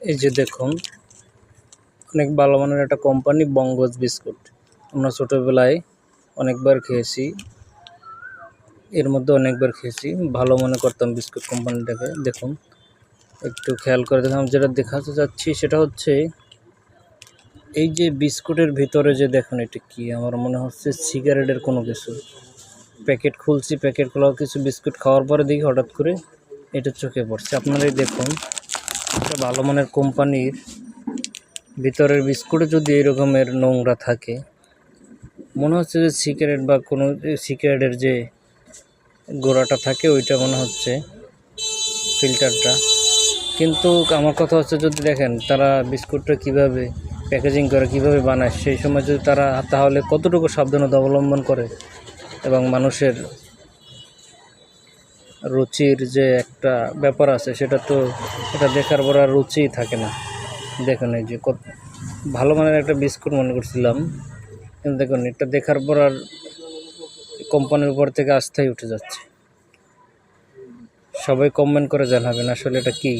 এই যে দেখুন, অনেক ভালো মানের একটা কোম্পানি বঙ্গজ বিস্কুট। আমরা ছোটোবেলায় অনেকবার খেয়েছি, এর মধ্যে অনেকবার খেয়েছি, ভালো মনে করতাম বিস্কুট কোম্পানিটাকে। দেখুন, একটু খেয়াল করে দেখুন, যেটা দেখাতে যাচ্ছি সেটা হচ্ছে এই যে বিস্কুটের ভিতরে যে দেখুন, এটা কি আমার মনে হচ্ছে সিগারেটের কোনো কিছু। প্যাকেট খুলছি, প্যাকেট খোলাও কিছু বিস্কুট খাওয়ার পরে দেখি হঠাৎ করে এটা চোখে পড়ছে। আপনারাই দেখুন, একটা ভালো মানের কোম্পানির ভিতরের বিস্কুটে যদি এরকমের নোংরা থাকে, মনে হচ্ছে যে সিগারেট বা কোনো সিগারেটের যে গোড়াটা থাকে ওইটা মনে হচ্ছে ফিল্টারটা। কিন্তু আমার কথা হচ্ছে, যদি দেখেন তারা বিস্কুটটা কিভাবে প্যাকেজিং করে, কিভাবে বানায়, সেই সময় যদি তারা তাহলে কতটুকু সাবধানতা অবলম্বন করে, এবং মানুষের রুচির যে একটা ব্যাপার আছে সেটা তো এটা দেখার পর আর রুচিই থাকে না। দেখুন, এই যে কত ভালো মানের একটা বিস্কুট মনে করছিলাম, কিন্তু দেখুন এটা দেখার পর আর কোম্পানির উপর থেকে আস্থাই উঠে যাচ্ছে। সবাই কমেন্ট করে জানাবেন আসলে এটা কী।